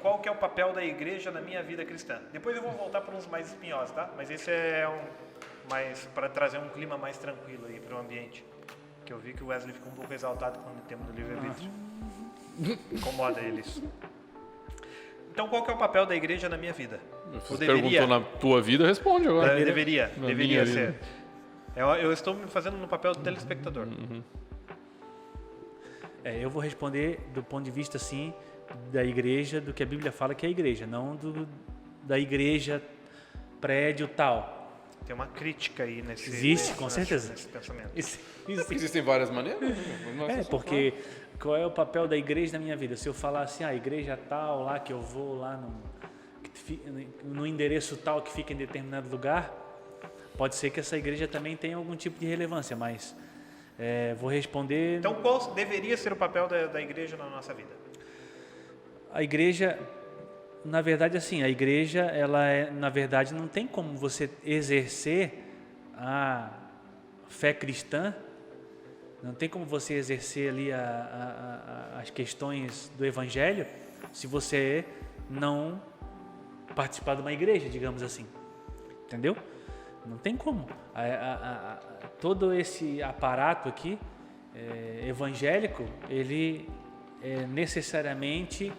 qual que é o papel da igreja na minha vida cristã. Depois eu vou voltar para uns mais espinhosos, tá? Mas esse é mais para trazer um clima mais tranquilo aí para o ambiente. Que eu vi que o Wesley ficou um pouco exaltado quando o tema do livre-arbítrio. Incomoda eles. Então, qual que é o papel da igreja na minha vida? Você perguntou na tua vida, responde agora. Deveria ser. Eu estou me fazendo no papel do telespectador. Eu vou responder do ponto de vista, assim, da igreja, do que a Bíblia fala que é a igreja, não da igreja, prédio tal. Tem uma crítica aí nesse... Existe, com certeza. Nesse pensamento. Existem várias maneiras. Porque qual é o papel da igreja na minha vida? Se eu falar assim, a igreja tal, lá que eu vou lá no endereço tal que fica em determinado lugar, pode ser que essa igreja também tenha algum tipo de relevância, mas vou responder... Então, qual deveria ser o papel da igreja na nossa vida? A igreja, na verdade, assim, a igreja, na verdade, não tem como você exercer a fé cristã, não tem como você exercer ali as questões do evangelho se você não participar de uma igreja, digamos assim, entendeu? Não tem como. Todo esse aparato aqui evangélico, ele necessariamente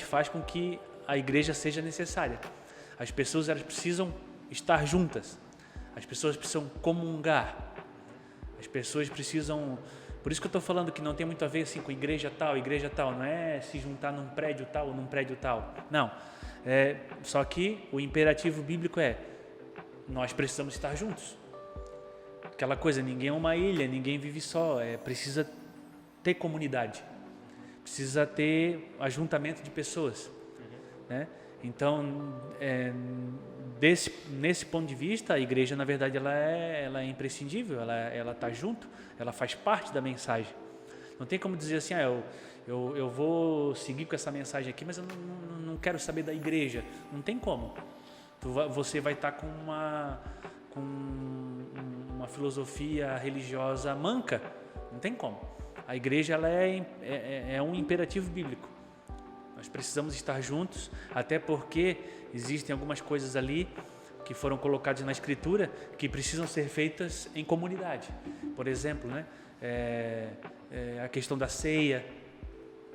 faz com que a igreja seja necessária. As pessoas, elas precisam estar juntas. As pessoas precisam comungar. As pessoas precisam... Por isso que eu estou falando que não tem muito a ver assim, com igreja tal. Não é se juntar num prédio tal ou num prédio tal. Não. Só que o imperativo bíblico nós precisamos estar juntos. Aquela coisa, ninguém é uma ilha, ninguém vive só. Precisa ter comunidade. Precisa ter ajuntamento de pessoas. Né? Então, nesse ponto de vista, a igreja, na verdade, ela é imprescindível, ela está junto, ela faz parte da mensagem. Não tem como dizer assim, eu vou seguir com essa mensagem aqui, mas eu não quero saber da igreja. Não tem como. Você vai estar com uma filosofia religiosa manca. Não tem como. A igreja, ela é um imperativo bíblico. Nós precisamos estar juntos, até porque existem algumas coisas ali que foram colocadas na Escritura que precisam ser feitas em comunidade. Por exemplo, né, a questão da ceia,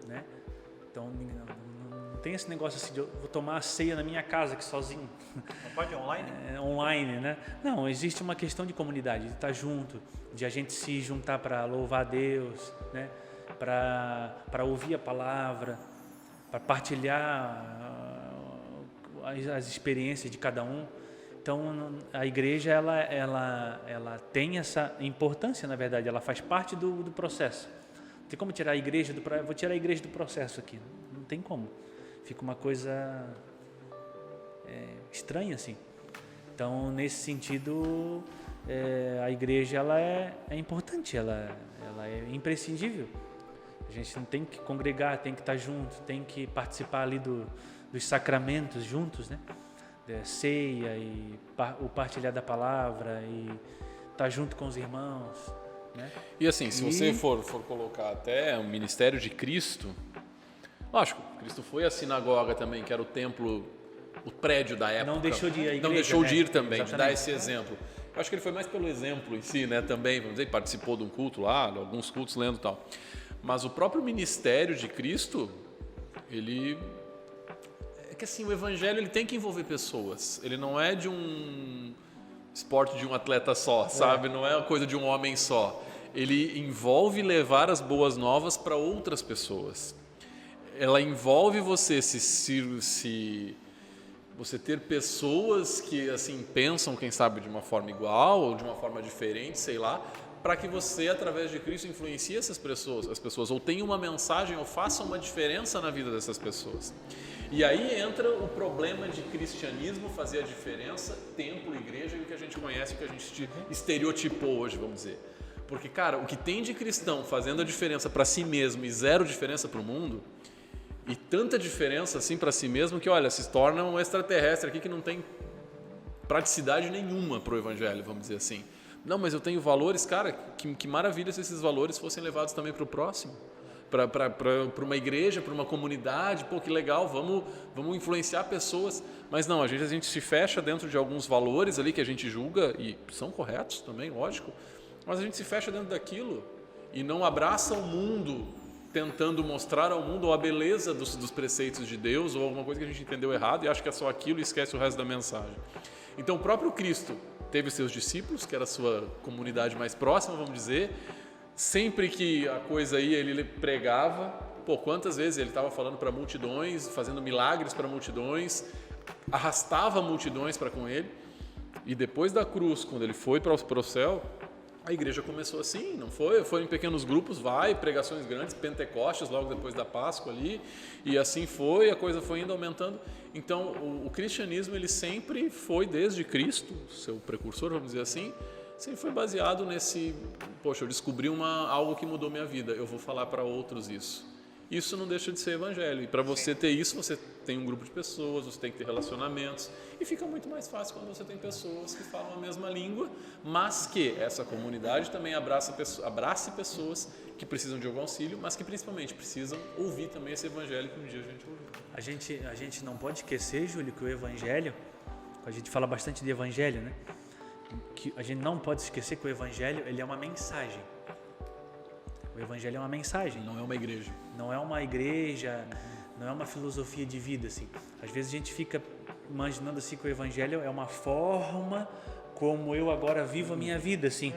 né? Então, não tem esse negócio assim de eu vou tomar a ceia na minha casa aqui sozinho. Não pode online? Online, né? Não, existe uma questão de comunidade, de estar junto, de a gente se juntar para louvar a Deus, né? Para ouvir a palavra, para partilhar as experiências de cada um. Então, a igreja, ela tem essa importância, na verdade, ela faz parte do processo. Não tem como tirar a igreja do processo. Vou tirar a igreja do processo aqui. Não tem como. Fica uma coisa estranha, assim. Então, nesse sentido, a igreja, ela é importante, ela é imprescindível. A gente não tem que congregar, tem que estar junto, tem que participar ali dos sacramentos juntos, né? Ceia e o partilhar da palavra e estar junto com os irmãos, né? E assim, se você for colocar até o ministério de Cristo, lógico, Cristo foi à sinagoga também, que era o templo, o prédio da época. Não deixou de ir à igreja, não deixou de ir né? também, Exatamente. de dar esse exemplo. Eu acho que ele foi mais pelo exemplo em si, né? Também, vamos dizer, participou de um culto lá, alguns cultos lendo e tal. Mas o próprio ministério de Cristo, é que assim, o evangelho ele tem que envolver pessoas. Ele não é de um esporte de um atleta só, sabe? Não é uma coisa de um homem só. Ele envolve levar as boas novas para outras pessoas. Ela envolve você você ter pessoas que assim pensam, quem sabe, de uma forma igual ou de uma forma diferente, sei lá, para que você, através de Cristo, influencie as pessoas, ou tenha uma mensagem, ou faça uma diferença na vida dessas pessoas. E aí entra o problema de cristianismo fazer a diferença, templo, igreja, e o que a gente conhece, o que a gente estereotipou hoje, vamos dizer. Porque, cara, o que tem de cristão fazendo a diferença para si mesmo e zero diferença para o mundo, e tanta diferença assim para si mesmo que, olha, se torna um extraterrestre aqui que não tem praticidade nenhuma para o evangelho, vamos dizer assim. Não, mas eu tenho valores, cara, que maravilha se esses valores fossem levados também para o próximo. para uma igreja, para uma comunidade, pô, que legal, vamos influenciar pessoas. Mas não, às vezes a gente se fecha dentro de alguns valores ali que a gente julga, e são corretos também, lógico, mas a gente se fecha dentro daquilo e não abraça o mundo, tentando mostrar ao mundo a beleza dos preceitos de Deus ou alguma coisa que a gente entendeu errado e acha que é só aquilo e esquece o resto da mensagem. Então o próprio Cristo teve seus discípulos, que era a sua comunidade mais próxima, vamos dizer. Sempre que a coisa ia, ele pregava. Pô, quantas vezes ele estava falando para multidões, fazendo milagres para multidões, arrastava multidões para com ele. E depois da cruz, quando ele foi para o céu, a igreja começou assim, não foi? Foi em pequenos grupos, pregações grandes, Pentecostes logo depois da Páscoa ali, e assim foi, a coisa foi indo aumentando. Então, o cristianismo, ele sempre foi, desde Cristo, seu precursor, vamos dizer assim, sempre foi baseado nesse, poxa, eu descobri algo que mudou minha vida, eu vou falar para outros isso. Isso não deixa de ser evangelho. E para você ter isso, você tem um grupo de pessoas, você tem que ter relacionamentos. E fica muito mais fácil quando você tem pessoas que falam a mesma língua, mas que essa comunidade também abrace pessoas que precisam de algum auxílio, mas que principalmente precisam ouvir também esse evangelho que um dia a gente ouviu. A gente não pode esquecer, Júlio, que o evangelho, a gente fala bastante de evangelho, né? Que a gente não pode esquecer que o evangelho, ele é uma mensagem. O evangelho é uma mensagem. Não é uma igreja. Não é uma igreja, não é uma filosofia de vida, assim. Às vezes a gente fica imaginando assim que o evangelho é uma forma como eu agora vivo a minha vida, assim.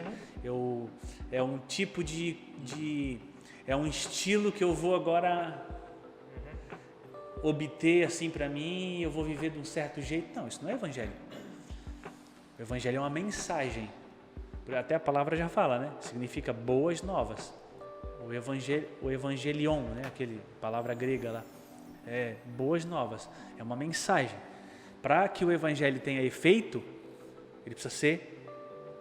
É um tipo é um estilo que eu vou agora obter assim para mim, eu vou viver de um certo jeito. Não, isso não é evangelho. O evangelho é uma mensagem. Até a palavra já fala, né? Significa boas novas. O evangelion, né? Aquele palavra grega lá, é boas novas, é uma mensagem. Para que o evangelho tenha efeito, ele precisa ser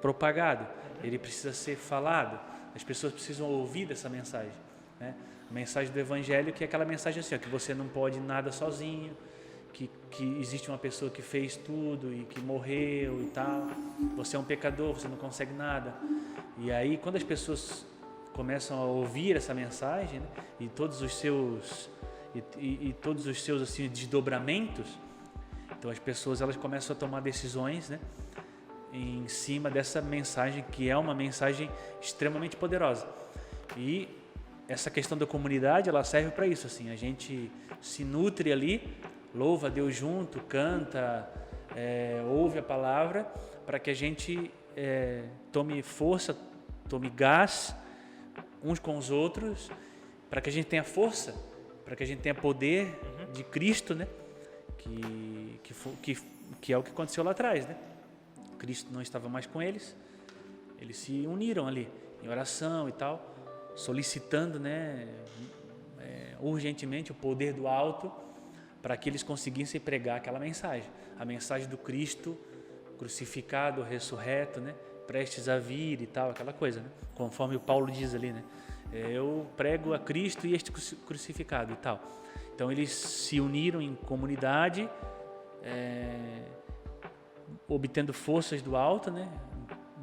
propagado, ele precisa ser falado, as pessoas precisam ouvir dessa mensagem, né? A mensagem do evangelho, que é aquela mensagem assim, ó, que você não pode nada sozinho, que existe uma pessoa que fez tudo e que morreu e tal, você é um pecador, você não consegue nada. E aí quando as pessoas começam a ouvir essa mensagem, né, e todos os seus assim, desdobramentos, então as pessoas elas começam a tomar decisões, né, em cima dessa mensagem, que é uma mensagem extremamente poderosa. E essa questão da comunidade, ela serve para isso, assim, a gente se nutre ali, louva a Deus junto, canta, ouve a palavra, para que a gente tome força, tome gás uns com os outros, para que a gente tenha força, para que a gente tenha poder de Cristo, né? Que é o que aconteceu lá atrás, né? Cristo não estava mais com eles se uniram ali em oração e tal, solicitando, né, urgentemente o poder do alto para que eles conseguissem pregar aquela mensagem, a mensagem do Cristo crucificado, ressurreto, né? Prestes a vir e tal, aquela coisa, né? Conforme o Paulo diz ali, né? Eu prego a Cristo e este crucificado e tal. Então eles se uniram em comunidade, obtendo forças do alto, né?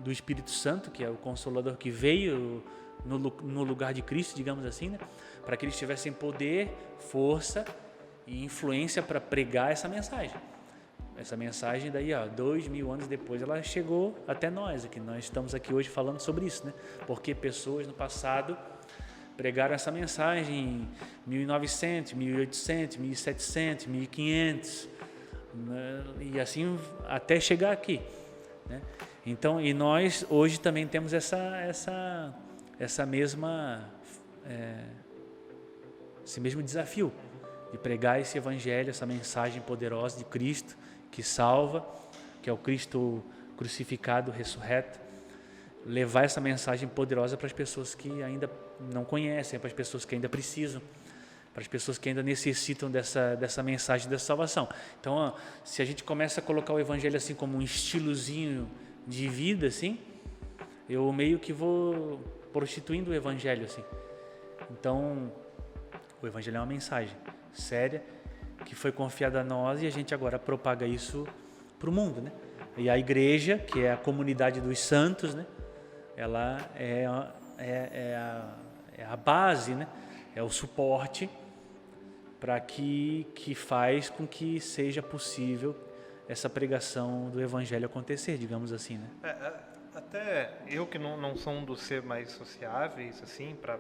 Do Espírito Santo, que é o Consolador que veio no lugar de Cristo, digamos assim, né? Para que eles tivessem poder, força e influência para pregar essa mensagem. Essa mensagem daí, 2000 anos depois, ela chegou até nós, que nós estamos aqui hoje falando sobre isso, né? Porque pessoas no passado pregaram essa mensagem em 1900, 1800, 1700, 1500, né? E assim até chegar aqui, né? Então, e nós hoje também temos esse mesmo desafio de pregar esse evangelho, essa mensagem poderosa de Cristo, que salva, que é o Cristo crucificado, ressurreto, levar essa mensagem poderosa para as pessoas que ainda não conhecem, para as pessoas que ainda precisam, para as pessoas que ainda necessitam dessa mensagem da salvação. Então, se a gente começa a colocar o evangelho assim como um estilozinho de vida, assim, eu meio que vou prostituindo o evangelho, assim. Então, o evangelho é uma mensagem séria, que foi confiada a nós, e a gente agora propaga isso para o mundo, né? E a igreja, que é a comunidade dos santos, né? Ela é a base, né? é o suporte para que faz com que seja possível essa pregação do evangelho acontecer, digamos assim, né? Até eu que não sou um dos ser mais sociáveis, assim, para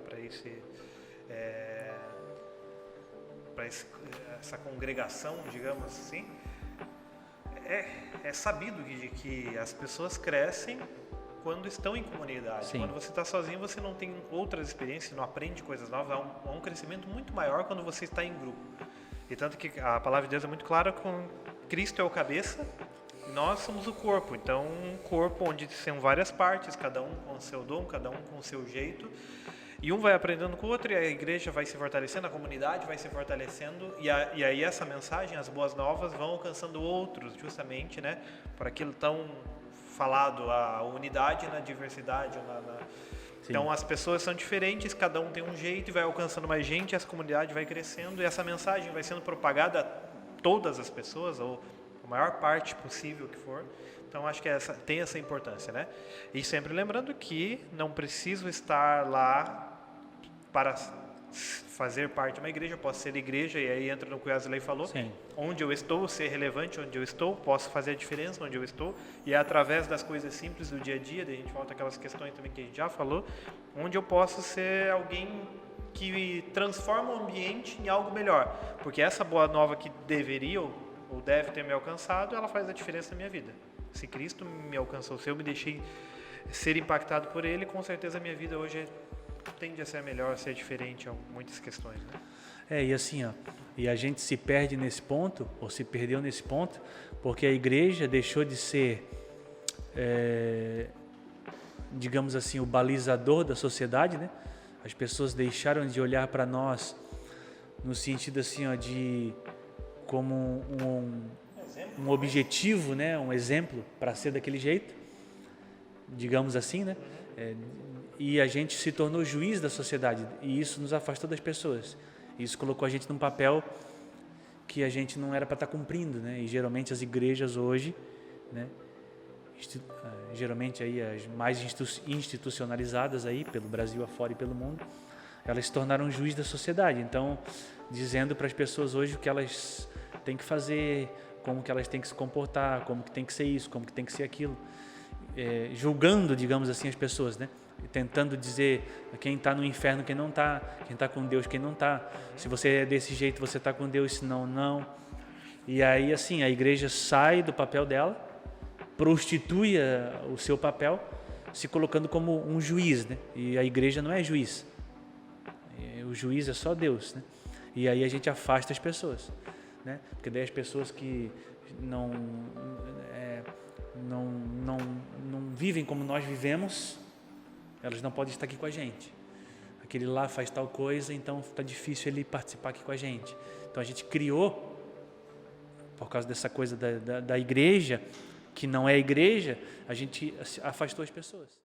essa congregação, digamos assim, é sabido que as pessoas crescem quando estão em comunidade. Sim. Quando você está sozinho, você não tem outras experiências, não aprende coisas novas. Há um crescimento muito maior quando você está em grupo. E tanto que a palavra de Deus é muito clara, com Cristo é o cabeça, e nós somos o corpo. Então, um corpo onde são várias partes, cada um com o seu dom, cada um com o seu jeito. E um vai aprendendo com o outro, e a igreja vai se fortalecendo, a comunidade vai se fortalecendo, e aí essa mensagem, as boas novas, vão alcançando outros, justamente, né, por aquilo tão falado, a unidade na diversidade. Então as pessoas são diferentes, cada um tem um jeito e vai alcançando mais gente, essa comunidade vai crescendo, e essa mensagem vai sendo propagada a todas as pessoas, ou a maior parte possível que for. Então, acho que tem essa importância, né? E sempre lembrando que não preciso estar lá para fazer parte de uma igreja, eu posso ser igreja, e aí entra no que o Wesley falou. Sim. Onde eu estou, ser relevante onde eu estou, posso fazer a diferença onde eu estou, e é através das coisas simples do dia a dia, daí a gente volta aquelas questões também que a gente já falou, onde eu posso ser alguém que transforma o ambiente em algo melhor, porque essa boa nova que deveria ou deve ter me alcançado, ela faz a diferença na minha vida. Se Cristo me alcançou, se eu me deixei ser impactado por Ele, com certeza a minha vida hoje tende a ser melhor, a ser diferente em muitas questões, né? E assim, e a gente se perde nesse ponto, ou se perdeu nesse ponto, porque a igreja deixou de ser, digamos assim, o balizador da sociedade, né? As pessoas deixaram de olhar para nós no sentido assim, de como um objetivo, né? Um exemplo para ser daquele jeito, digamos assim, né? E a gente se tornou juiz da sociedade, e isso nos afastou das pessoas. Isso colocou a gente num papel que a gente não era para estar cumprindo, né? E geralmente as igrejas hoje, né? Geralmente aí as mais institucionalizadas aí pelo Brasil afora e pelo mundo, elas se tornaram juiz da sociedade. Então, dizendo para as pessoas hoje o que elas têm que fazer, como que elas têm que se comportar, como que tem que ser isso, como que tem que ser aquilo, julgando, digamos assim, as pessoas, né? Tentando dizer quem está no inferno, quem não está, quem está com Deus, quem não está. Se você é desse jeito, você está com Deus, senão não. E aí, assim, a igreja sai do papel dela, prostitui o seu papel, se colocando como um juiz, né? E a igreja não é juiz. O juiz é só Deus, né? E aí a gente afasta as pessoas, né? Porque daí as pessoas que não vivem como nós vivemos, elas não podem estar aqui com a gente. Aquele lá faz tal coisa, então está difícil ele participar aqui com a gente. Então a gente criou, por causa dessa coisa da igreja, que não é igreja, a gente afastou as pessoas.